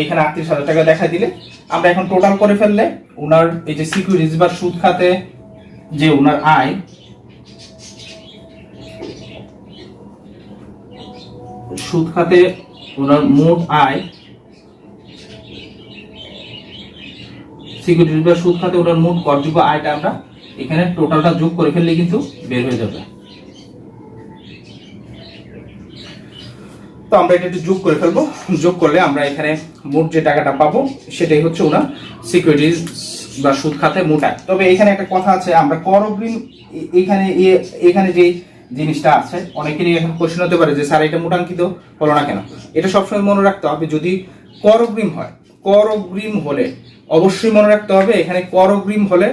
এখানে 38,000 টাকা দেখা দিলে আমরা এখন টোটাল করে ফেললে ওনার এই যে সিকিউরিটিজ বা সুদ খাতে যে ওনার আয়, সুদ খাতে ওনার মোট আয়, সিকিউরিটিজ বা সুদ খাতে ওনার মোট করযোগ্য আয়টা আমরা এখানে টোটালটা যোগ করে ফেললে কিন্তু বের হয়ে যাবে। তো আমরা এটা একটু যোগ করে ফেলবো, যোগ করলে আমরা এখানে মোট যে টাকাটা পাবো সেটাই হচ্ছে ওনার সিকিউরিটিজ বা সুদ খাতে মোট আয়। তবে এখানে একটা কথা আছে, আমরা কর অগ্রিম এখানে যে জিনিসটা আছে অনেকেরই এখন কোশ্চেন হতে পারে যে স্যার এটা মোটাঙ্কিত হলো না কেন। এটা সবসময় মনে রাখতে হবে, যদি কর অগ্রিম হয়, কর অগ্রিম হলে অবশ্যই মনে রাখতে হবে এখানে কর অগ্রিম হলে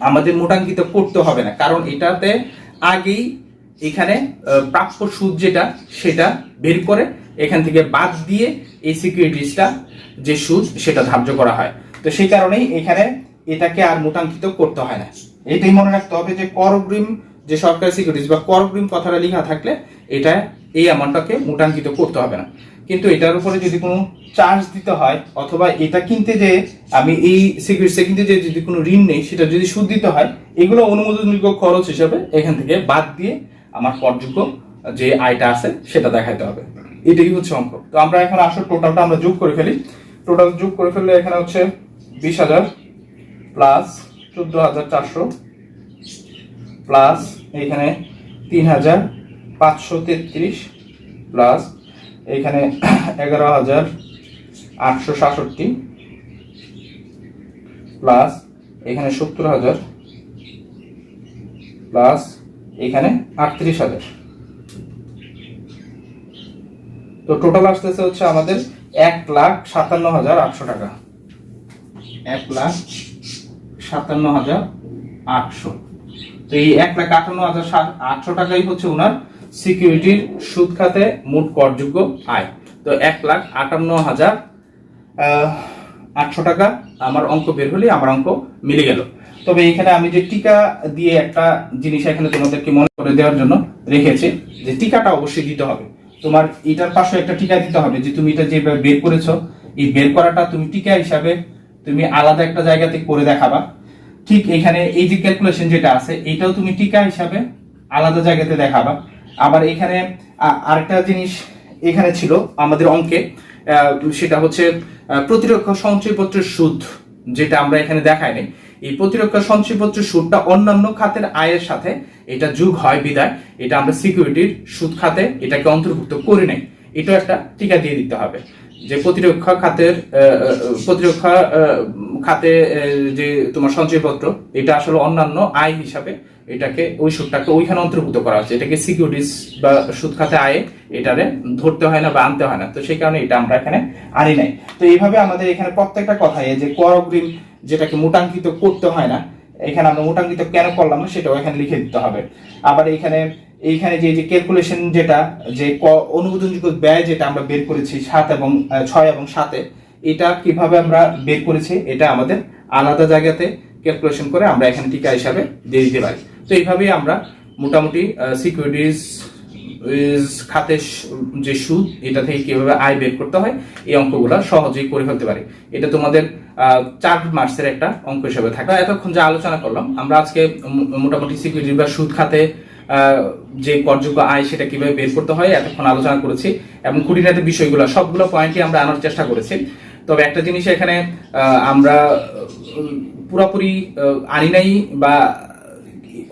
আমাদের মোটাঙ্কিত করতে হবে না, কারণ এটাতে আগেই এখানে প্রাপ্য সুদ যেটা সেটা বের করে এখান থেকে বাদ দিয়ে এই সিকিউরিটিজটা যে সুদ সেটা ধার্য করা হয়। তো সেই কারণেই এখানে এটাকে আর মোটাঙ্কিত করতে হয় না। এটাই মনে রাখতে হবে যে কর অগ্রিম যে সরকারি সিকিউরিটিজ বা কর অগ্রিম কথাটা লেখা থাকলে এটা এই অ্যামাউন্টটাকে মোটাঙ্কিত করতে হবে না। কিন্তু এটার উপরে যদি কোনো চার্জ দিতে হয় অথবা এটা কিনতে যে আমি এই সিকিউরিটিটা কিনতে যে যদি কোনো ঋণ নেই সেটা যদি সুদ দিতে হয়, এগুলো অনুমোদনযোগ্য খরচ হিসাবে এখান থেকে বাদ দিয়ে আমার করযোগ্য যে আয়টা আছে সেটা দেখাইতে হবে। এটাই হচ্ছে অঙ্ক। তো আমরা এখন আসলে টোটালটা আমরা যোগ করে ফেলি। টোটাল যোগ করে ফেললে এখানে হচ্ছে 20,000 প্লাস 14,400 প্লাস এখানে 3,533 প্লাস এখানে 11,866 প্লাস এখানে 70,000 প্লাস এখানে 38,000। তো টোটাল আসতেছে হচ্ছে আমাদের 1,57,800 টাকা। 1,57,800। তো এই 1,58,800 টাকাই হচ্ছে ওনার সিকিউরিটির সুদ খাতে মোট করযোগ্য আয়। তো 1,58,800 টাকা আমার অঙ্ক বের হলে আমার অঙ্ক মিলে গেল। তবে এখানে আমি যে টিকা দিয়ে একটা জিনিস এখানে তোমাদেরকে মনে করে দেওয়ার জন্য রেখেছি, যে টিকাটা অবশ্যই দিতে হবে। তোমার এটার পাশে একটা টিকা দিতে হবে যে তুমি এটা যেভাবে বের করেছো, এই বের করাটা তুমি টিকা হিসাবে তুমি আলাদা একটা জায়গাতে করে দেখাবা। ঠিক এখানে এই যে ক্যালকুলেশন যেটা আছে এটাও তুমি টিকা হিসাবে আলাদা জায়গাতে দেখাবা। আবার এখানে আরেকটা জিনিস এখানে ছিল আমাদের অঙ্কে, সেটা হচ্ছে প্রতিরক্ষা সঞ্চয়পত্রের সুদ, যেটা আমরা এখানে দেখাই নাই। এই প্রতিরক্ষা সঞ্চয়পত্রের সুদটা অন্যান্য খাতের আয়ের সাথে এটা যোগ হয় বিদায় এটা আমরা সিকিউরিটির সুদ খাতে এটাকে অন্তর্ভুক্ত করি নাই। এটাও একটা টিকা দিয়ে দিতে হবে যে প্রতিরক্ষা খাতে যে তোমার সঞ্চয়পত্র এটা আসলে অন্যান্য আয় হিসাবে এটাকে ওই সুদটাকে ওইখানে অন্তর্ভুক্ত করা হচ্ছে। এটাকে সিকিউরিটিজ বা সুদ খাতে আয়ে এটারে ধরতে হয় না বা আনতে হয় না। তো সেই কারণে এটা আমরা এখানে আনি নাই। তো এইভাবে আমাদের এখানে প্রত্যেকটা কথায় যে কর অগ্রিম যেটাকে মোটাঙ্কিত করতে হয় না, এখানে আমরা মোটাঙ্কিত কেন করলাম না সেটাও এখানে লিখে দিতে হবে। আবার এইখানে যে ক্যালকুলেশন যেটা যে অনুমোদনযোগ্য ব্যয় যেটা আমরা বের করেছি 6 এবং 7, এটা কিভাবে আমরা বের করেছি এটা আমাদের আলাদা জায়গাতে ক্যালকুলেশন করে আমরা এখানে টিকা হিসাবে দিয়ে দিতে পারি। তো এইভাবেই আমরা মোটামুটি সিকিউরিটিজ খাতে যে সুদ এটা থেকে কিভাবে আয় বের করতে হয় এই অঙ্কগুলো সহজেই করে ফেলতে পারি। এটা তোমাদের 4 মার্চের একটা অঙ্ক হিসেবে থাকে। এতক্ষণ যা আলোচনা করলাম আমরা আজকে মোটামুটি সিকিউরিটি বা সুদ খাতে যে করযোগ্য আয় সেটা কিভাবে বের করতে হয় এতক্ষণ আলোচনা করেছি এবং খুঁটিনাটি বিষয়গুলো সবগুলো পয়েন্টই আমরা আনার চেষ্টা করেছি। তবে একটা জিনিস এখানে আমরা পুরোপুরি আনি নাই বা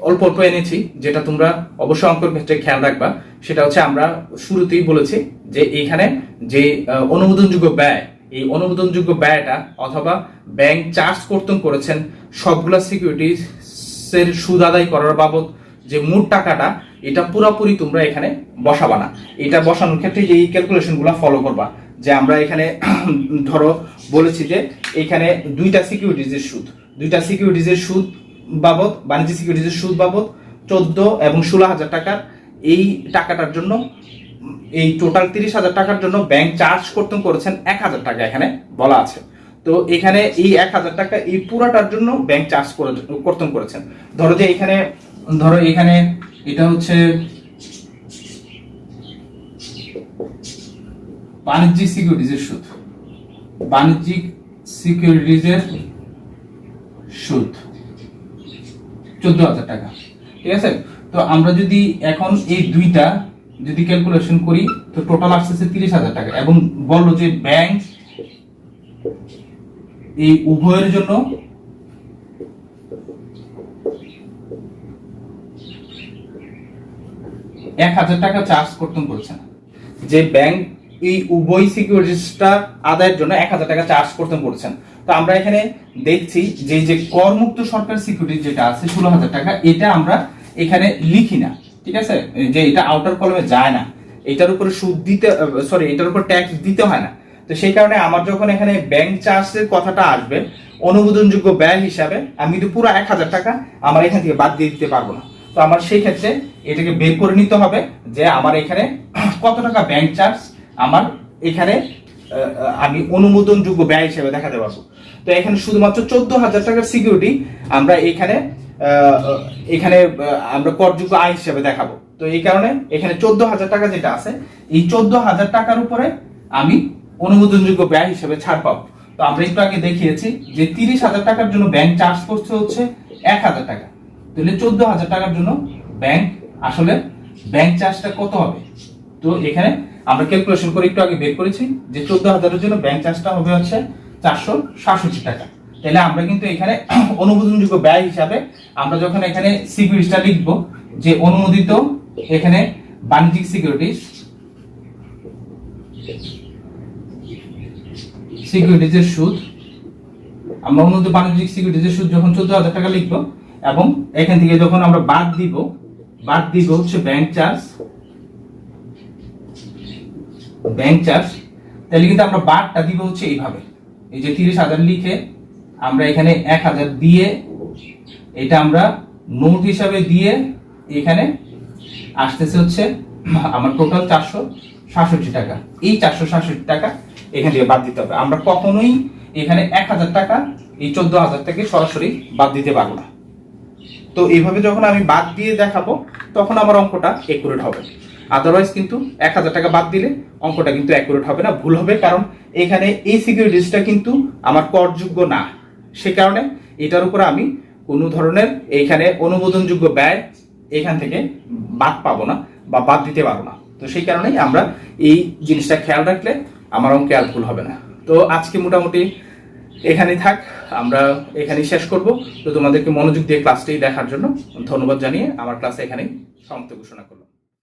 অল্প অল্প এনেছি, যেটা তোমরা অবশ্যই অঙ্কের ক্ষেত্রে খেয়াল রাখবা। সেটা হচ্ছে আমরা শুরুতেই বলেছি যে এইখানে যে অনুমোদনযোগ্য ব্যয়, এই অনুমোদনযোগ্য ব্যয়টা অথবা ব্যাংক চার্জ কর্তন করেছেন সবগুলা সিকিউরিটিজের সুদ আদায় করার বাবদ যে মোট টাকাটা এটা পুরোপুরি তোমরা এখানে বসাবা না। এটা বসানোর ক্ষেত্রে যে এই ক্যালকুলেশনগুলো ফলো করবা। যে আমরা এখানে ধরো বলেছি যে এখানে দুইটা সিকিউরিটিজের সুদ বাবদ, বাণিজ্যিক সিকিউরিটিজের সুদ বাবদ 14 এবং 16,000 টাকার এই টাকাটার জন্য এই টোটাল 30,000 টাকার জন্য ব্যাংক চার্জ কর্তন করেছেন 1,000 টাকা এখানে বলা আছে। তো এখানে এই 1,000 টাকা এই পুরাটার জন্য ব্যাংক চার্জ কর্তন করেছেন। ধরো এখানে এটা হচ্ছে বাণিজ্যিক সিকিউরিটিজের সুদ 14,000 টাকা, ঠিক আছে। তো আমরা যদি এখন এই দুইটা যদি ক্যালকুলেশন করি তো টোটাল আসছে 30,000 টাকা এবং বললো যে ব্যাংক এই উভয়ের জন্য টাকা চার্জ কর্তন করেছেন। যে ব্যাংক এই উভয় সিকিউরিটিজটা আদায়ের জন্য 1,000 টাকা চার্জ কর্তন করেছেন। তো আমরা এখানে দেখছি যে করমুক্ত সরকার সিকিউরিটি যেটা আছে 16,000 টাকা, এটা আমরা এখানে লিখি না, ঠিক আছে, যে এটা আউটার কলমে যায় না, এটার উপরে সুদ দিতে এটার উপর ট্যাক্স দিতে হয় না। তো সেই কারণে আমার যখন এখানে ব্যাংক চার্জের কথাটা আসবে অনুমোদনযোগ্য ব্যয় হিসাবে আমি কিন্তু পুরো 1,000 টাকা আমার এখান থেকে বাদ দিয়ে দিতে পারবো না। তো আমার সেই ক্ষেত্রে এটাকে বের করে নিতে হবে যে আমার এখানে কত টাকা ব্যাংক চার্জ আমার এখানে আমি অনুমোদনযোগ্য ব্যয় হিসেবে দেখাতে পারবো। তো এখানে শুধুমাত্র 14,000 টাকার সিকিউরিটি আমরা এখানে এখানে আমরা করযোগ্য আয় হিসেবে দেখাবো। তো এই কারণে এখানে 14,000 টাকা যেটা আছে, এই 14,000 টাকার উপরে আমি অনুমোদনযোগ্য ব্যয় হিসেবে ছাড় পাবো। তো আমরা একটু আগে দেখিয়েছি যে 30,000 টাকার জন্য ব্যাংক চার্জ করছে হচ্ছে 1,000 টাকা। তাহলে 14,000 টাকার জন্য ব্যাংক আসলে ব্যাংক চার্জটা কত হবে? তো এখানে আমরা ক্যালকুলেশন করে একটু আগে বের করেছি যে 14,000 এর জন্য ব্যাংক চার্জটা হবে হচ্ছে 467 টাকা। তাহলে আমরা কিন্তু এখানে অনুমোদনযোগ্য ব্যয় হিসাবে আমরা যখন এখানে সিকিউরিটিটা লিখব যে অনুমোদিত এখানে বাণিজ্যিক সিকিউরিটিজের সুদ, আমরা অনুমোদিত বাণিজ্যিক সিকিউরিটিজের সুদ যখন 14,000 টাকা লিখবো এবং এখান থেকে যখন আমরা বাদ দিব হচ্ছে ব্যাংক চার্জ, তাহলে কিন্তু আমরা বাদটা দিব হচ্ছে এইভাবে, এই যে 30,000 লিখে আমরা এখানে 1,000 দিয়ে এটা আমরা নোট হিসাবে দিয়ে এখানে আসতেছে হচ্ছে আমার টোটাল 467 টাকা। এই 467 টাকা এখান থেকে বাদ দিতে হবে। আমরা কখনোই এখানে 1,000 টাকা এই 14,000 থেকে সরাসরি বাদ দিতে পারবো না। তো এইভাবে যখন আমি বাদ দিয়ে দেখাবো তখন আমার অঙ্কটা একুরেট হবে। আদারওয়াইজ কিন্তু 1,000 টাকা বাদ দিলে অঙ্কটা কিন্তু একুরেট হবে না, ভুল হবে। কারণ এখানে এই সিকিউরিটিসটা কিন্তু আমার করযোগ্য না, সে কারণে এটার উপরে আমি কোনো ধরনের এইখানে অনুমোদনযোগ্য ব্যয় এখান থেকে বাদ পাবো না বা বাদ দিতে পারবো না। তো সেই কারণেই আমরা এই জিনিসটা খেয়াল রাখলে আমার অঙ্কে আর ভুল হবে না। তো আজকে মোটামুটি এখানেই থাক, আমরা এখানেই শেষ করব। তো তোমাদেরকে মনোযোগ দিয়ে ক্লাসটি দেখার জন্য ধন্যবাদ জানিয়ে আমার ক্লাস এখানেই সমাপ্ত ঘোষণা করলাম।